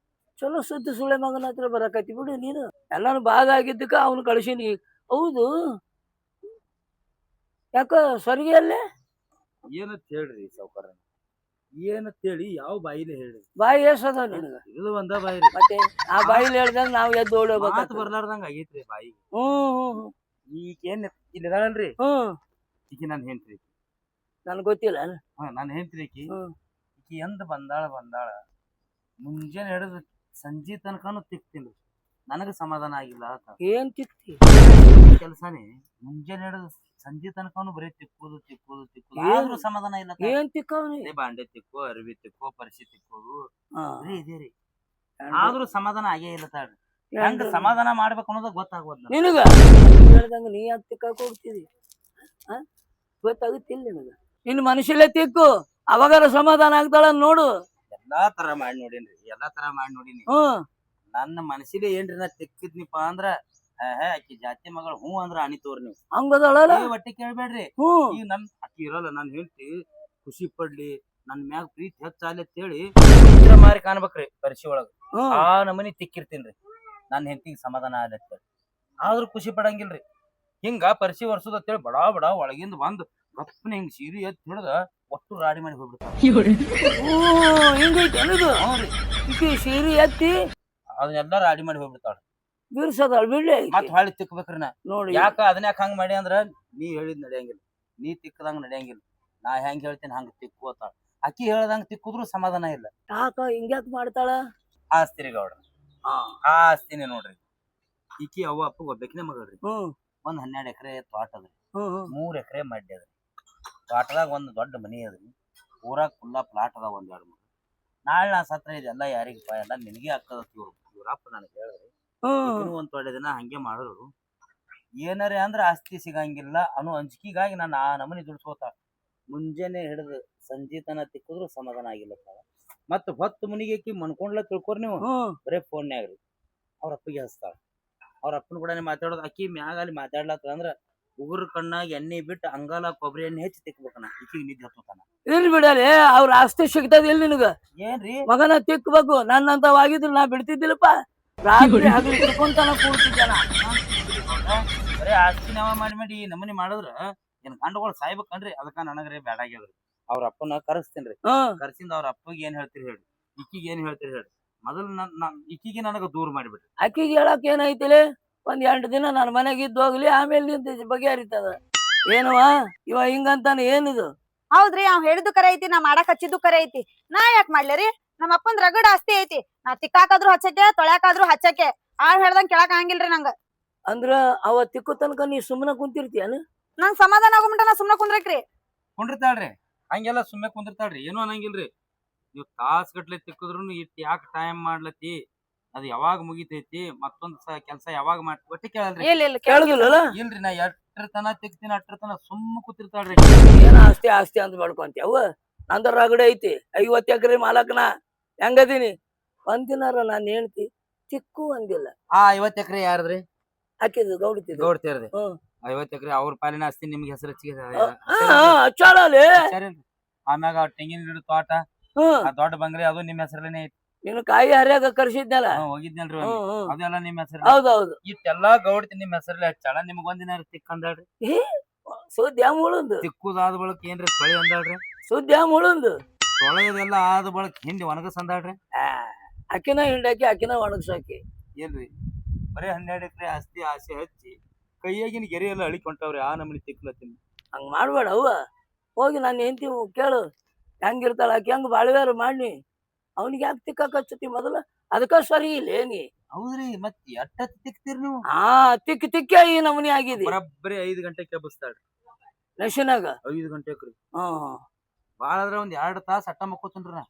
ಚಲೋ ಸುದ್ದಿ ಸುಳೆ ಮಗನ ಹತ್ರ ಬರಕತ್ತಿ ಬಿಡು ನೀನು. ಎಲ್ಲಾನು ಭಾಗ ಆಗಿದ್ದಕ್ಕ ಅವ್ನು ಕಳ್ಸಿನಿ. ಹೌದು, ಯಾಕ ಸ್ವರ್ಗಿ ಅಲ್ಲೇ ಏನಂತ ಹೇಳ್ರಿ ಸಾವ್ಕಾರ? ಏನಂತ ಹೇಳಿ ಯಾವ ಬಾಯಿಲೆ ಹೇಳ್ರಿ? ಬಾಯಿ ಎಷ್ಟದ ನಿನಗ? ಇದು ಒಂದ ಬಾಯಿ. ಮತ್ತೆ ಆ ಬಾಯಿಲಿ ಹೇಳ್ದಂಗ ನಾವ್ ಎದ್ದು ಓಡೋಬೇಕು. ಮಾತು ಬರ್ಲಾರ್ದಂಗ ಆಗೈತ್ರಿ ಬಾಯಿ. ಹ್ಮ್ ಈಗೇನ್ ಇಲ್ಲಿ ಇದಾಳಲ್ರಿ, ಈಕಿ ನನ್ ಹೆಂಡ್ತಿ. ನನ್ಗ್ ಗೊತ್ತಿಲ್ಲ. ನನ್ ಹೆಂಡ್ತಿ ಈಕಿ. ಈಕಿ ಎಂದ ಬಂದಾಳ ಮುಂಜಾನೆ ಹಿಡಿದು ಸಂಜೆ ತನಕನು ತಿಕ್ತೀನಿ. ನನಗ ಸಮಾಧಾನ ಆಗಿಲ್ಲ. ಏನ್ ತಿಕ್ತಿ ಕೆಲಸನೇ ಮುಂಜಾನೆ ಹಿಡಿದು ಸಂಜೆ ತನಕನು ಬರೀ ತಿಕ್ಕೋದು ಆದ್ರೂ ಸಮಾಧಾನ ಇಲ್ಲ. ಏನ್ ತಿಕ್ಕವ್ನಿ? ಬಾಂಡೆ ತಿಕ್ಕೋ, ಅರಿವಿ ತಿಕ್ಕೋ, ಪರಿಸಿ ತಿಕ್ಕೋದು ಇದೇ ರೀ. ಆದ್ರೂ ಸಮಾಧಾನ ಆಗೇ ಇಲ್ಲ. ತಾಳ್ರಿ, ಹೆಂಗ ಸಮಾಧಾನ ಮಾಡ್ಬೇಕು ಅನ್ನೋದು ಗೊತ್ತಾಗೋದ್ ನಿನಗ. ಹೇಳ್ದಂಗ ನೀ ಯಾಕೆ ತಿಕ್ಕಾಕ ಹೋಗ್ತಿದಿ? ಗೊತ್ತಾಗುತ್ತಿಲ್ಲ ನಿನಗ? ನಿನ್ ಮನುಷ್ಯಲ್ಲೇ ತಿಕ್ಕು, ಅವಾಗಾರ ಸಮಾಧಾನ ಆಗ್ತಾಳ ನೋಡು. ಎಲ್ಲಾ ತರ ಮಾಡಿ ನೋಡೀನಿ. ನನ್ನ ಮನಸ್ಸಿಗೆ ಏನ್ರಿ ನಾ ತಿಕ್ಕಿದ್ನಿಪ್ಪ ಅಂದ್ರ ಆಕಿ ಜಾತಿ ಮಗಳು ಹ್ಞೂ ಅಂದ್ರ ಅನಿತವ್ರಿ ನೀವು ಹಂಗದಳಲ್ಲ ಒಟ್ಟಿ ಕೇಳ್ಬೇಡ್ರಿ ಹ್ಮ್ ಈಗ ನನ್ ಅಕ್ಕಿ ಇರಲ್ಲ ನಾನು ಹೇಳ್ತಿ ಖುಷಿ ಪಡ್ಲಿ ನನ್ ಮ್ಯಾಗ ಪ್ರೀತಿ ಹೆಚ್ಚಾಲಿ ಅಂತ ಹೇಳಿ ಮಾರಿ ಕಾಣ್ಬೇಕ್ರಿ ಪರಿಸಿ ಒಳಗ ಹ್ಮ್ ಆ ನಮನಿ ತಿಕ್ಕಿರ್ತೀನ್ರಿ ನನ್ ಹೆಂಡತಿಗೆ ಸಮಾಧಾನ ಆಗ್ಲತ್ತ ಆದ್ರೂ ಖುಷಿ ಪಡಂಗಿಲ್ರಿ ಹಿಂಗ ಪರಿಸಿ ವರ್ಷದ ಅಂತೇಳಿ ಬಡಾ ಬಡಾ ಒಳಗಿಂದ ಬಂದ್ ಗಪ್ಪನ ಹಿಂಗ್ ಸೀರಿ ಎತ್ ಹಿಡ್ದ ಒಟ್ಟು ರಾಡಿ ಮಾಡಿ ಹೋಗ್ಬಿಡ್ತಾರ ಹಿಂಗೈತಿ ಅನ್ನೋದು ಹ್ಞೂರಿ ಈಕಿ ಸೀರೆ ಎತ್ತಿ ಅದನ್ನೆಲ್ಲ ರಾಡಿ ಮಾಡಿ ಹೋಗ್ಬಿಡ್ತಾಳ ಬಿರ್ಸದಳ ಬಿಡ್ಲಿ ಮತ್ ಹೊಳ್ಳಿ ತಿಕ್ಬೇಕ್ರಿ ನಾ ನೋಡಿ ಯಾಕ ಅದನ್ನ ಯಾಕೆ ಹಂಗ್ ಮಾಡಿ ಅಂದ್ರ ನೀ ಹೇಳಿದ್ ನಡೆಯಂಗಿಲ್ಲ ನೀ ತಿಕ್ಕದಂಗ ನಡೆಯಂಗಿಲ್ಲ ನಾ ಹೆಂಗ್ ಹೇಳ್ತೀನಿ ಹಂಗ ತಿಕ್ಕೋತಾಳ ಅಕ್ಕಿ ಹೇಳ್ದಂಗ ತಿಕ್ಕುದ್ರು ಸಮಾಧಾನ ಇಲ್ಲ ಯಾಕ ಹಿಂಗ್ಯಾಕ್ ಮಾಡ್ತಾಳ ಆಸ್ತಿರಿ ಗೌಡ್ರ ಹಾ ಆಸ್ತಿನಿ ನೋಡ್ರಿ ಈಕಿ ಅವ್ವ ಅಪ್ಪಗ ಒಬ್ಬಕಿನ ಮಗಳ್ರಿ ಹ್ಮ್ 12 ಎಕರೆ ತೋಟ ಅದ್ರಿ ಹ್ಮ್ 3 ಎಕರೆ ಮಡ್ಡಿ ಅದ್ರಿ ತೋಟದಾಗ ಒಂದ್ ದೊಡ್ಡ ಮನಿ ಅದ್ರಿ ಊರಾಗ ಫುಲ್ಲಾ ಪ್ಲಾಟ್ ಅದಾವ 1-2 ಮನೆ ನಾಳೆ ನಾ ಸತ್ರ ಇದೆಲ್ಲ ಯಾರಿಗಪ್ಪ ಎಲ್ಲ ನಿನಗೆ ಆಗ್ತದ ಇವ್ರಪ್ಪ ನನಗೆ ಹೇಳಿದ್ರಿ ಹ್ಮ್ ಒಂದ್ ತೊಡೆ ದಿನ ಹಂಗೆ ಮಾಡಿದ್ರು ಏನಾರೇ ಅಂದ್ರ ಆಸ್ತಿ ಸಿಗಂಗಿಲ್ಲ ಅನ್ನೋ ಅಂಜಿಕೆಗಾಗಿ ನಾನು ಆ ನಮನಿ ದುಡ್ಸ್ಕೋತಾಳ ಮುಂಜಾನೆ ಹಿಡಿದು ಸಂಜೆ ತನ ತಿಕ್ಕಿದ್ರು ಸಮಾಧಾನ ಆಗಿಲ್ಲ ಮತ್ತ ಹೊತ್ತು ಮುನಿಗೆ ಮನ್ಕೊಂಡ್ಲ ತಿಳ್ಕೊರ್ ನೀವು ಹ್ಮ್ ಬರೇ ಫೋನ್ಯಾಗ್ರಿ ಅವ್ರ ಅಪ್ಪಿಗೆ ಹಚ್ತಾಳ ಅವ್ರ ಅಪ್ಪನ ಕೂಡ ಮಾತಾಡೋದು ಅಕ್ಕಿ ಮ್ಯಾಗ ಅಲ್ಲಿ ಮಾತಾಡ್ಲತ್ತ ಅಂದ್ರ ಉಗುರು ಕಣ್ಣಾಗ ಎಣ್ಣೆ ಬಿಟ್ಟು ಅಂಗಾಲ ಕೊಬ್ಬರಿ ಎಣ್ಣೆ ಹೆಚ್ಚಿ ತಿಕ್ಬೇಕನ ಈಕಿಗೆ ನಿದ್ದೆ ಹತ್ತತಾನ ಇರ್ಲಿ ಬಿಡಲಿ ಅವ್ರ ಆಸ್ತಿ ಸಿಗ್ತದ ಇಲ್ಲಿ ನಿನಗ ಏನ್ರಿ ಮಗನ ತಿಕ್ಬೇಕು ನನ್ನಂತವಾಗಿದ್ರು ನಾ ಬಿಡ್ತಿದ್ದಿಲ್ಲಪ್ಪ ರಾತ್ರಿ ಹಗಲು ತಿಳ್ಕೊಂತಾನ ಕೂಡ್ತಿದ್ದಾನ ಬರೇ ಆಸ್ತಿ ನಾವ ಮಾಡಿ ಈ ನಮನಿ ಮಾಡಿದ್ರ ಏನ್ ಗಂಡುಗಳು ಸಾಯ್ಬೇಕನ್ರಿ ಅದಕ್ಕ ನನಗ್ರಿ ಬ್ಯಾಡಾಗ್ಯದ್ರಿ ಅವ್ರ ಅಪ್ಪನ ಕರೆಸ್ತೇನ್ರಿ ಕರ್ಸಿಂದ ಅವ್ರ ಅಪ್ಪಗೆ ಏನ್ ಹೇಳ್ತೀರಿ ಹೇಳಿ ಇಕ್ಕಿಗೆ ಏನ್ ಹೇಳ್ತೀರಿ ಹೇಳಿ ಮೊದಲು ಇಕ್ಕಿಗೆ ನನಗ ದೂರ ಮಾಡಿಬಿಡ್ರಿ ಅಕ್ಕಿಗೆ ಹೇಳಕ್ ಏನೈತಿಲಿ 1-2 ದಿನ ನನ್ನ ಮನೆಗೆ ಇದ್ದು ಹೋಗ್ಲಿ ಆಮೇಲೆ ನಿಂತ ಬಗೆಹರಿತದ ಏನವ ಇವ ಹಿಂಗಂತಾನ ಏನಿದು ಹೌದ್ರಿ ಅವ್ ಹೇಳಿದ್ದು ಕರೆ ಐತಿ ನಾ ಮಾಡಕ್ ಹಚ್ಚಿದ್ದು ಕರೆ ಐತಿ ನಾ ಯಾಕ್ ಮಾಡ್ಲೇರಿ ನಮ್ಮ ಅಪ್ಪನ್ ರಗಡ್ ಆಸ್ತಿ ಐತಿ ನಾ ತಿಕ್ಕಾಕಾದ್ರು ಹಚ್ಚಕ್ಕೆ ತೊಳ್ಯಾಕಾದ್ರು ಹಚ್ಚಕ್ಕೆ ಹೇಳ್ದಂಗ್ ಕೇಳಕ್ ಆಗಂಗಿಲ್ರಿ ನಂಗ ಅಂದ್ರ ಅವ ತಿಕ್ಕು ತನಕ ನೀ ಸುಮ್ಮನೆ ಕುಂತಿರ್ತೀಯನ ನಂಗ್ ಸಮಾಧಾನ ಆಗೋಮಟ ನಾ ಸುಮ್ನ ಕುಂದ್ರಕ್ರಿ ಕುಂಡಿರ್ತಾಳ್ರಿ ಹಂಗೆಲ್ಲ ಸುಮ್ಮನೆ ಕುಂದಿರ್ತಾಳ್ರಿ ಏನು ಅನ್ನಂಗಿಲ್ರಿ ನೀವು ತಾಸ್ ಗಟ್ಲೆ ತಿಕ್ಕುದ್ರು ಇಟ್ ಯಾಕೆ ಟೈಮ್ ಮಾಡ್ಲತ್ತಿ ಅದು ಯಾವಾಗ ಮುಗಿತೈತಿ ಮತ್ತೊಂದ್ ಕೆಲಸ ಯಾವಾಗ ಮಾಡಿ ಒಟ್ಟಿ ಕೇಳಲ್ರಿ ಇಲ್ಲ ಕೇಳುದಿಲ್ಲಲ್ಲ ಇಲ್ರಿ ನಾ ಎಟ್ರ ತನ ತಿಕ್ತೀನಿ ಅಟ್ರ ತನ ಸುಮ್ಮ ಕೂತಿರ್ತಾಳ್ರಿ ಏನ ಆಸ್ತಿ ಆಸ್ತಿ ಅಂತ ಬಡ್ಕೊಂತೀಯವ ನಂದ ರಗಡೆ ಐತಿ 50 ಎಕರೆ ಮಾಲಕನ ಹೆಂಗದೀನಿ ಒಂದಿನಾರ ನಾನು ಹೇಳ್ತಿ ತಿಕ್ಕು ಅಂದಿಲ್ಲ 50 ಎಕರೆ ಯಾರದ್ರಿ ಹಾಕಿದ್ದು ಗೌಡಿತಿದ್ದು ಗೌಡ್ತೇರ್ರಿ ಹ್ಮ್ 50 ಎಕರೆ ಅವ್ರ ಪಾಲಿನ ಆಸ್ತಿ ನಿಮ್ಗೆ ಹೆಸರು ಚಾಳಲಿ ಆಮ್ಯಾಗ ತೆಂಗಿನ ಗಿಡ ತೋಟ ಹ್ಮ್ ಆ ದೊಡ್ಡ ಬಂಗ್ಲೆ ಅದು ನಿಮ್ ಹೆಸರಲ್ಲೇ ಐತಿ ನೀನು ಕಾಯಿ ಹರಿಯಾಗ ಕರ್ಸಿದ್ನಲ್ಲ ಹೋಗಿದ್ನಲ್ರಿ ಹ್ಮ್ ಅದೆಲ್ಲ ನಿಮ್ ಹೆಸರು ಹೌದೌದು ಇಷ್ಟೆಲ್ಲಾ ಗೌಡ್ತಿ ನಿಮ್ ಹೆಸರಲ್ಲಿ ಹಚ್ಚಾಳ ನಿಮ್ಗ ಒಂದಿನ ತಿಕ್ಕಂದಾಳ್ರಿ ಸುದ್ದಿ ಮುಳುಂದು ತಿಕ್ಕುದಾದ ಬಳಕ ಏನ್ರಿ ತೊಳಿ ಅಂದಾಳ್ರಿ ಸುದ್ದಿ ಮುಳುಂದು ತೊಳೆಯೋದೆಲ್ಲ ಆದ ಬಳಕ ಹಿಂಡಿ ಒಣಗಸ್ ಅಂದಾಳ್ರಿ ಅಕ್ಕಿನ ಹಿಂಡಾಕಿ ಅಕ್ಕಿನ ಒಣಗ್ಸಾಕಿ ಏನ್ರಿ ಬರೀ 12 ಎಕರೆ ಆಸ್ತಿ ಆಸೆ ಹಚ್ಚಿ ಕೈಯಾಗಿನ ಗೆರೆ ಎಲ್ಲ ಅಳಿಕೊಂಡವ್ರಿ ಆ ನಮನಿ ತಿಕ್ಲತ್ತೀನಿ ಹಂಗ ಮಾಡ್ಬೇಡ ಅವ್ವ ಹೋಗಿ ನಾನು ಹೆಂಡತಿ ಕೇಳು ಹೆಂಗಿರ್ತಾಳ ಆಕಿ ಹೆಂಗ್ ಬಾಳ್ವ್ಯಾರ ಮಾಡಿ ಅವ್ನಿಗೆ ಯಾಕೆ ತಿಕ್ಕಾಕ ಹಚ್ಚತಿ ಮೊದಲ ಅದಕ್ಕ ಸರಿ ಇಲ್ಲ ನೀ ಹೌದ್ರಿ ಮತ್ ಎಟ್ಟ ತಿಕ್ತಿರಿ ನೀವು ತಿಕ್ಕಿ ತಿಕ್ಕಿ ಈ ನಮೂನಿ ಆಗಿದೆ ಬರೀ 5 ಗಂಟೆಗೆ ಎಬ್ಬಿಸ್ತಾಳ್ರಿ ನಶಿನಾಗ 5 ಗಂಟೆಕ್ರಿ ಹ್ಮ್ ಬಾಳ ಆದ್ರ ಒಂದ್ 2 ತಾಸ ಅಟ್ಟ ಮಕ್ಕೋತನ್ರಿ ನಾ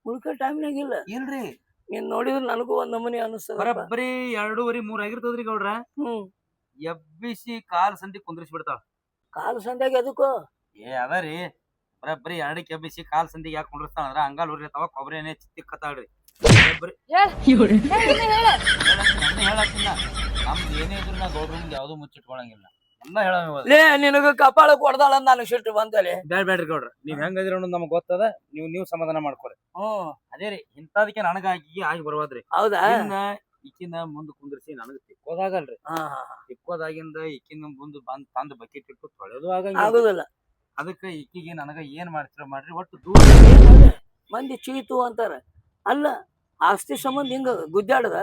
ಉಳ್ಕ ಟೈಮ್ನಾಗ ಇಲ್ಲ ಇಲ್ರಿ ನೀನ್ ನೋಡಿದ್ರ ನನಗೂ ಒಂದ್ ನಮೂನಿ ಅನಿಸ್ತದ ಬರೀ 2:30 3 ಆಗಿರ್ತದ್ರಿ ಗೌಡ್ರ ಹ್ಮ್ ಎಬ್ಬಿಸಿ ಕಾಲ್ ಸಂದಿ ಕುಂದ್ರಿಸಿ ಬಿಡ್ತಾಳ ಕಾಲು ಸಂಧ್ಯಾಗ ಎದಕ್ಕೋ ಅದರಿ ಬರೀ 2ಕ್ಕೆ ಎಬ್ಬಿಸಿ ಕಾಲ್ ಸಂದಿಗೆ ಯಾಕೆ ಕುಂದ್ರಸ್ತಾಳ ಅಂದ್ರ ಅಂಗಾಲ್ ಉರಿತಾವ ಕೊಬ್ಬರಿ ಎಣ್ಣೆ ತಿಕ್ಕತ್ತಾಳ್ರಿ ಹೇಳತ್ತಿಲ್ಲ ನಮ್ದು ಏನೇ ಇದ್ರು ನಾ ಗೌಡ್ರ ಮುಂದೆ ಯಾವ್ದು ಮುಚ್ಚಿಟ್ಕೊಳಂಗಿಲ್ಲ ಎಲ್ಲ ಲೇ ನಿನಗ ಕಪಾಳ ಕೊಡ್ದಾಳ ನಾನು ಸಿಟ್ಟು ಬಂತಲೆ ಬ್ಯಾಡ್ರಿ ಗೌಡ್ರ ನೀವ್ ಹೆಂಗದಿರ ಅನ್ನೋದು ನಮಗ್ ಗೊತ್ತದ ನೀವು ಸಮಾಧಾನ ಮಾಡ್ಕೊರಿ ಅದೇ ರೀ ಇಂತದಕ್ಕೆ ನನಗಾಗಿ ಆಗಿ ಬರ್ವಾದ್ರಿ ಹೌದಾ ಇಕ್ಕಿನ ಮುಂದ್ ಕುಂದ್ರಿಸಿ ನನಗ್ ತಿಕ್ಕೋದಾಗಲ್ರಿ ತಿಕ್ಕೋದಾಗಿಂದ ಇಕ್ಕಿನ ಮುಂದ್ ಬಂದ್ ತಂದ್ ಬಕೆಟ್ ಇಟ್ಟು ತೊಳೆದು ಆಗುದಿಲ್ಲ ಅದಕ್ಕ ಇಕ್ಕಿಗೆ ನನಗ ಏನ್ ಮಾಡ್ತಿರ ಮಾಡ್ರಿ ಒಟ್ಟು ದೂರ ಮಂದಿ ಚೀತು ಅಂತಾರ ಅಲ್ಲ ಆಸ್ತಿ ಸಂಬಂಧ ಹಿಂಗ ಗುದ್ದಾಡದ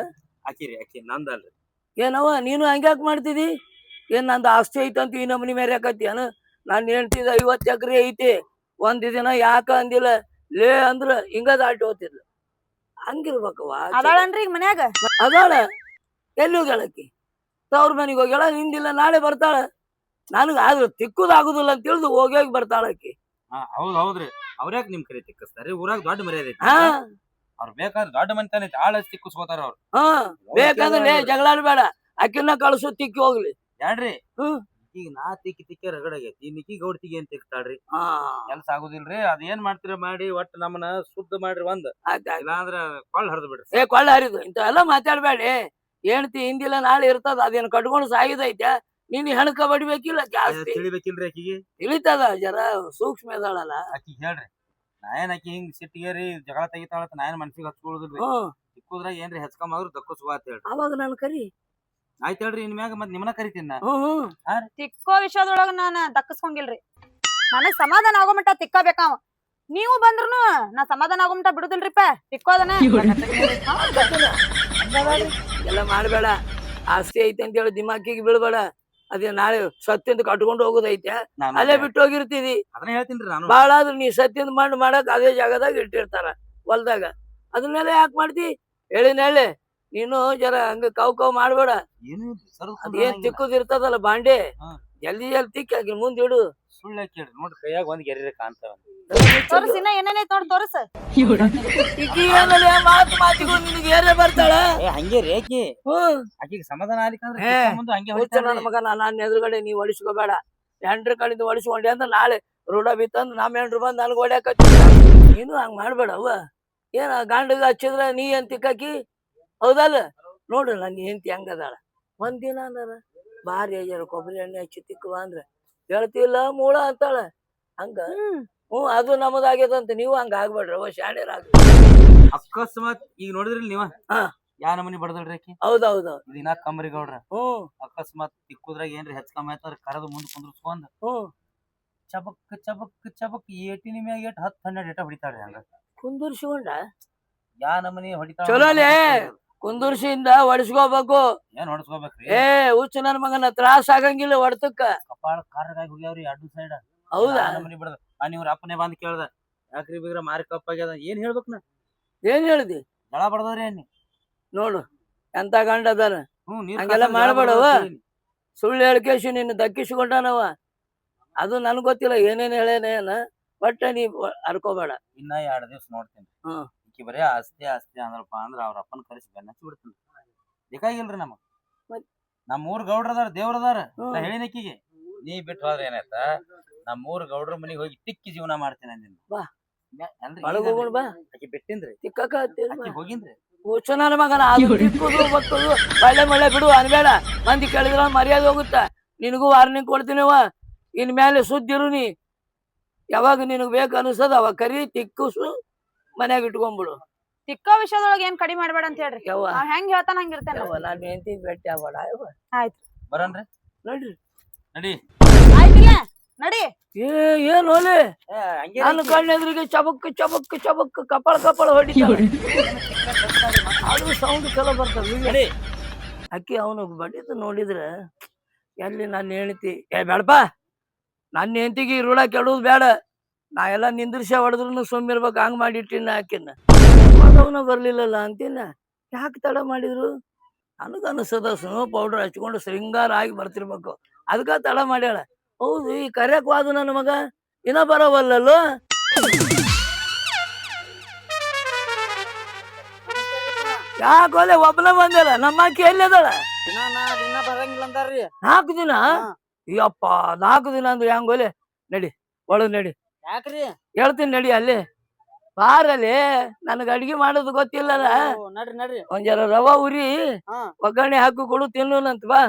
ಆಕಿ ನಂದಲ್ರಿ ಏನವ ನೀನು ಹಂಗ್ಯಾಕ್ ಮಾಡ್ತಿದಿ ಏನ್ ನಂದು ಆಸ್ತಿ ಐತಂತ ಈ ನಮನಿ ಮೇರೆ ಹಾಕತಿ ಅನ ನಾನ್ ಹೇಳ್ತಿದ್ದ 50 ಎಕರೆ ಐತಿ ಒಂದ್ ದಿನ ಯಾಕ ಅಂದಿಲ್ಲ ಲೇ ಅಂದ್ರ ಹಿಂಗ ದಾಟಿ ಹೋಗ್ತಿದ್ಲ ಹಂಗಿರ್ಬೇಕವ ಅದಾಳನ್ರಿ ಈಗ ಮನ್ಯಾಗ ಅದಾಳ ಎಲ್ಲಿ ಹೋಗ್ಯಾಳಕಿ ತವ್ರ ಮನೆಗೆ ಹೋಗ್ಯಾಳ ಹಿಂದಿಲ್ಲ ನಾಳೆ ಬರ್ತಾಳ ನನಗ ಆದ್ರ ತಿಕ್ಕುದಾಗುದಿಲ್ಲ ಅಂತ ತಿಳಿದು ಹೋಗಿ ಬರ್ತಾಳಕಿ ಹೌದ್ರಿ ಅವ್ರ್ಯಾಕ ನಿಮ್ ಕರೆ ತಿಕ್ಕಸ್ತಾರಿ ಊರಾಗ ದೊಡ್ಡ ಮರ್ಯಾದೆ ಐತಿ ಅವ್ರ ಬೇಕಾದ್ರೆ ದೊಡ್ಡ ಮನಿತನ ಐತಿ ಆಳ ತಿಕ್ಕಸ್ಕೋತಾರ ಅವ್ರು ಬೇಕಾದ್ರೆ ಜಗಳಾಡ್ಬೇಡ ಅಕ್ಕಿನ ಕಳ್ಸು ತಿಕ್ಕಿ ಹೋಗ್ಲಿ ಯಾಡ್ರಿ ಈಗ ನಾ ತಿಕ್ಕಿ ರಗಡಾಗೈತಿ ನಿಕ್ಕಿ ಗೌಡ್ತಿಗೆ ಏನ್ ತಿಕ್ತಾಳ್ರಿ ಕೆಲ್ಸ ಆಗುದಿಲ್ರಿ ಅದ್ ಏನ್ ಮಾಡ್ತೀರ ಮಾಡಿ ಒಟ್ಟು ನಮ್ಮನ್ನ ಶುದ್ಧ ಮಾಡ್ರಿ ಒಂದ್ ಇಲ್ಲಾಂದ್ರ ಕೊಳ್ಳ ಹರಿದು ಬಿಡ್ರಿ ಕೊಳ್ಳ ಹರಿದು ಇಂತ ಎಲ್ಲ ಮಾತಾಡ್ಬೇಡಿ ಹೆಣ್ತಿ ಹಿಂದಿಲ್ಲ ನಾಳೆ ಇರ್ತದ ಅದೇನ್ ಕಟ್ಕೊಂಡು ಸಾಯುದೈತೆ ನೀನ್ ಹೆಣಕ ಬಡಿಬೇಕಿಲ್ಲ ಜಾಸ್ತಿ ತಿಳಿಬೇಕಿಲ್ರಿ ಆಕಿಗೆ ತಿಳಿತದ ಜರ ಸೂಕ್ಷ್ಮ ಇದಾಳಲ್ಲ. ಆಕಿಗೆ ಹೇಳ್ರಿ ನಾ ಏನ್ ಆಕಿ ಹಿಂಗ್ ಸಿಟ್ಟಿಗೇರಿ ಜಗಳ ತೆಗಿತಾಳತ್ತ ನಾ ಏನ್ ಮನ್ಸಿಗೆ ಹಚ್ಕೊಳ್ಳೋದಿಲ್ರಿ. ಹ್ಮ್ ಸಿಕ್ಕುದ್ರಾಗ ಏನ್ರಿ ಹೆಚ್ಕೊಂಬಾದ್ರು ದಕ್ಕಸುವ ಅಂತ ಹೇಳ್ರಿ. ಅವಾಗ ನಾನು ಕರಿ. ಆಯ್ತ್ ಹೇಳ್ರಿ ಇನ್ ಮ್ಯಾಗ ಮತ್ ನಿಮ್ಮನ್ನ ಕರಿತೀನಿ ನಾ. ತಿಕ್ಕೋ ವಿಷಯದೊಳಗ ನಾನ ದಕ್ಕಸ್ಕೊಂಗಿಲ್ರಿ. ನನಗ್ ಸಮಾಧಾನ ಆಗೋ ಮಟ್ಟ ತಿಕ್ಕಬೇಕವ. ನೀವು ಬಂದ್ರುನು ನಾ ಸಮಾಧಾನ ಆಗೋ ಮಟ್ಟ ಬಿಡುದಿಲ್ರಿಪ್ಪ ತಿಕ್ಕೋದನ. ಎಲ್ಲ ಮಾಡ್ಬೇಡ. ಆಸ್ತಿ ಐತೆ ಅಂತ ಹೇಳಿ ದಿಮಾಕಿಗೆ ಬೀಳ್ಬೇಡ. ಅದೇ ನಾಳೆ ಸತ್ಯಂತ ಕಟ್ಕೊಂಡು ಹೋಗೋದೈತೆ ಅಲ್ಲೇ ಬಿಟ್ಟು ಹೋಗಿರ್ತೀವಿ. ಅದನ್ನ ಹೇಳ್ತೀನಿ ನಾನು. ಬಾಳ ಆದ್ರೂ ನೀ ಸತ್ಯಂದ ಮಣ್ಣು ಮಾಡಕ್ ಅದೇ ಜಾಗದಾಗ ಇಟ್ಟಿರ್ತಾರ ಹೊಲ್ದಾಗ. ಅದನ್ನೆಲ್ಲ ಯಾಕೆ ಮಾಡ್ತಿ ಹೇಳಿನೇಳೆ. ನೀನು ಜರ ಹಂಗ ಕವ್ ಮಾಡ್ಬೇಡ. ಏನು ಅದೇನ್ ತಿಕ್ಕುದಿರ್ತದಲ್ಲ ಬಾಂಡೆ ಜಲ್ದಿ ತಿಕ್ಕಿ ಆಕಿ ಮುಂದ್ ಇಡು. ಸುಳ್ಳು ಕೇಳ್ರಿ ನೋಡ್ರಿ ಕೈಯಾಗ ಒಂದ್ ಗೆರೆ ಕಾಣ್ತಾವ. ತೋರ್ಸ್ ಇನ್ನ ಏನೇನೈತ್ ನೋಡ್ ತೋರ್ಸ. ಮಾತು ಮಾತಿಗೂ ನಿನಗೆ ಏನೇ ಬರ್ತಾಳ. ಹಂಗೆ ರೇಖಿ ಆಕಿಗೆ ಸಮಾಧಾನ ಆಗ್ಲಿಕ್ಕಂದ್ರೆ ಹಂಗೆ ನನ್ನ ಮಗ ನನ್ನ ಎದುರುಗಡೆ ನೀವ್ ಹೊಡಿಸ್ಕೋಬೇಡ. ಹೆಂಡ್ರ ಕಡೆಯಿಂದ ಹೊಡಿಸ್ಕೊಂಡೆ ಅಂದ್ರೆ ನಾಳೆ ರೂಢ ಬಿತ್ತಂದ್ರ ನಮ್ಮ ಹೆಂಡ್ರು ಬಂದ್ ನನ್ಗೆ ಹೊಡ್ಯಾಕ ನೀನು ಹಂಗ್ ಮಾಡ್ಬೇಡ. ಅವ್ವ ಏನ ಗಂಡಗ ಹಚ್ಚಿದ್ರ ನೀ ಏನ್ ತಿಕ್ಕಾಕಿ ಹೌದಲ್ಲ. ನೋಡ್ರಿ ನನ್ ಹೆಂಡತಿ ಹೆಂಗದಾಳ. ಒಂದಿನ ಅಂದಾರ ಬಾರಿ ಅಯ್ಯಾರ ಕೊಬ್ಬರಿ ಎಣ್ಣೆ ಹಚ್ಚಿ ತಿಕ್ಕುವ ಅಂದ್ರ ಹೇಳ್ತಿಲ್ಲ ಮೂಳ ಅಂತಾಳ. ಹಂಗ ಅದು ನಮ್ಮದಾಗ್ಯದಂತ ನೀವು ಹಂಗ ಆಗ್ಬೇಡ್ರಿ. ಅವ ಶಾಣ್ಯರಾಗ ಅಕಸ್ಮಾತ್ ಈಗ ನೋಡಿದ್ರಿ ನೀವ ಯಾ ನಮನಿ ಬಡದಲ್ರಿ ಆಕಿ. ಹೌದೌದು ದಿನಾ ಕಮ್ರಿ ಗೌಡ್ರ. ಅಕಸ್ಮಾತ್ ತಿಕ್ಕುದ್ರಾಗ ಏನ್ರಿ ಹೆಚ್ಕಮ್ಮ ಕರೆದು ಮುಂದ್ ಕುಂದ್ರಸ್ಕೊಂಡ್ ಚಬಕ್ ಚಬಕ್ ಚಬಕ್ ಏಟಿನ ಮ್ಯಾಗ 10-12 ಏಟ ಹೊಡಿತಾಳ್ರಿ. ಹಂಗ ಕುಂದರ್ಸ್ಕೊಂಡ ಯಾ ನಮನಿ ಹೊಡಿತಾಳ. ಚಲೋಲೆ ಕುಂದರ್ಸಿಂದ ಹೊಡಿಸ್ಕೋಬೇಕು. ಏನ್ ಹೊಡ್ಸ್ಕೋಬೇಕ್ರಿ. ಹುಚ್ಚ ನನ್ ಮಗನ ತ್ರಾಸ ಆಗಂಗಿಲ್ಲ ಹೊಡ್ತಕ್ಕ. ಕಪಾಳ ಕಾರ್ಗಾಗಿ ಹೋಗ್ಯಾವ್ರಿ ಅಡ್ಡು ಸೈಡ್. ಹೌದಾ ನಮನಿ ಬಿಡದ ನೀವ್ರ ಅಪ್ಪನೇ ಬಂದ್ ಕೇಳ್ದ ಯಾಕ್ರಿ ಬಿಗ್ರ ಮಾರಿ ಕಪ್ಪಾಗ್ಯದ ಏನ್ ಹೇಳ್ಬೇಕ್ ನಾ. ಏನ್ ಹೇಳ್ದಿ ಜಳ ಬಡದವ್ರಿ ಅನ್ನಿ ನೋಡು ಎಂತ ಗಂಡ ಅದಾನ. ಹಂಗೆಲ್ಲ ಮಾಡ್ಬೇಡವ. ಸುಳ್ಳು ಹೇಳ್ಕೇಶಿ ನಿನ್ನ ದಕ್ಕಿಸ್ಕೊಂಡನವ. ಅದು ನನ್ಗ್ ಗೊತ್ತಿಲ್ಲ ಏನೇನ್ ಹೇಳೇನೇನ ಬಟ್ ನೀ ಅರ್ಕೋಬೇಡ. ಇನ್ನ 2 ದಿವ್ಸ ನೋಡ್ತೀನಿ. ಈಕಿ ಬರೇ ಆಸ್ತಿ ಆಸ್ತಿ ಅಂದ್ರಪ್ಪ ಅಂದ್ರ ಅವ್ರ ಅಪ್ಪನ ಕರೆಸಿ ಬೆನ್ನಚ್ಚಿ ಬಿಡ್ತೀನಿ. ಬೇಕಾಗಿಲ್ರಿ ನಮಗ್. ನಮ್ಮೂರ್ ಗೌಡ್ರದಾರ ದೇವ್ರದಾರ. ನಾ ಹೇಳಿನಕ್ಕಿಗೆ ನೀ ಬಿಟ್ಟು ಹೋದ್ರ ಏನಾಯ್ತ ನಮ್ಮೂರ್ ಗೌಡ್ರ ಮನಿಗ್ ಹೋಗಿ ಟಿಕ್ಕಿ ಜೀವನ ಮಾಡ್ತೀನಿ ಅಂದಿನ. ಬಾ ಒಳಗ್ ಹೋಗೋಣ ಬಾ. ಆಕಿ ಬಿಟ್ಟಿನ್ರಿ ತಿಕ್ಕಕ ಹೋಗಿನ್ರಿ. ಹುಚ್ಚ ನನ್ನ ಮಗನ ತಿಕ್ಕುದು ಬಕ್ಕುದು ಬಳ್ಳೆ ಮಳೆ ಬಿಡು ಅನ್ಬೇಡ. ಮಂದಿ ಕೇಳಿದ್ರ ಮರ್ಯಾದೆ ಹೋಗುತ್ತ. ನಿನಗೂ ವಾರ್ನಿಂಗ್ ಕೊಡ್ತೀನಿವ. ಇನ್ ಮೇಲೆ ಸುದ್ದಿರು ನೀ. ಯಾವಾಗ ನಿನಗ್ ಬೇಕು ಅನಿಸ್ತದ ಅವಾಗ ಕರಿ ತಿಕ್ಕುಸು ಮನ್ಯಾಗ ಇಟ್ಕೊಂಡ್ಬಿಡು. ತಿಕ್ಕೋ ವಿಷಯದೊಳಗ ಏನ್ ಕಡಿಮೆ ಮಾಡ್ಬೇಡ ಅಂತ ಹೇಳ್ರಿ. ಯವ್ವ ಹೆಂಗ್ ಹೇಳ್ತಾನ ಹಂಗಿರ್ತೇನೆ. ನಾನು ಹೆಂಡತಿ ಭೇಟಿ ಆಗ್ಬೇಡ. ಆಯ್ತು ಬರನ್ರಿ ನಡ್ರಿ ನಡಿ. ಆಯ್ತಿಲ್ಲ ನಡಿ. ಏನ್ ಹೋಲೆ ನಾನು ಕಣ್ಣೆದ್ರಿಗೆ ಚಬಕ್ ಚಬಕ್ ಚಬಕ್ ಕಪಾಳ ಕಪಾಳ ಹೊಡಿತಾಳೆ. ಆದ್ರೂ ಸೌಂಡ್ ಚಲೋ ಬರ್ತದ. ಅಕ್ಕಿ ಅವನು ಬಡಿದು ನೋಡಿದ್ರ ಎಲ್ಲಿ ನನ್ನ ಹೆಂಡತಿ ಬೇಡಪ್ಪ. ನನ್ನ ಹೆಂಡತಿಗೆ ರೂಢ ಕೆಡುದು ಬೇಡ. ನಾ ಎಲ್ಲ ನಿಂದ್ರಿಸಿ ಹೊಡೆದ್ರು ಸುಮ್ಮಿರ್ಬೇಕು. ಹಂಗ್ ಮಾಡಿಟ್ಟಿನ ಆಕಿನ ಅವನ ಬರ್ಲಿಲ್ಲಲ್ಲ ಅಂತಿನ. ಯಾಕೆ ತಡ ಮಾಡಿದ್ರು ನನಗ ಅನಿಸದ ಸ್ನೋ ಪೌಡರ್ ಹಚ್ಕೊಂಡು ಶೃಂಗಾರ ಆಗಿ ಬರ್ತಿರ್ಬೇಕು. ಅದಕ್ಕ ತಡ ಮಾಡ್ಯಾಳ. ಹೌದು ಈ ಕರ್ಯಕ್ವಾದು ನನ್ನ ಮಗ ಇನ್ನ ಬರವಲ್ಲಲ್ಲೋ. ಯಾಕೋಲೆ ಒಬ್ಬನ ಬಂದಿಲ್ಲ. ನಮ್ಮ ಅಕ್ಕಿ ಎಲ್ಲಿದಾಳ? ದಿನ ಬರಂಗಿಲ್ಲ ಅಂತಾರ್ರಿ. 4 ದಿನ ಅಯ್ಯಪ್ಪ 4 ದಿನ ಅಂದ್ರೆ ಹೆಂಗೋಲೆ. ನಡಿ ಒಳಗ್ ನಡಿ. ಯಾಕ್ರಿ ಹೇಳ್ತೀನಿ ನಡಿ. ಅಲ್ಲಿ ಬಾರಲ್ಲಿ ನನಗ ಅಡ್ಗಿ ಮಾಡೋದು ಗೊತ್ತಿಲ್ಲಲ್ಲ. ನಡ್ರಿ ನಡ್ರಿ ಒಂದ್ ಜರ ರವ ಉರಿ ಒಗ್ಗರಣೆ ಹಾಕು ಕೊಡು ತಿನ್ನೋನಂತ ಬಾ.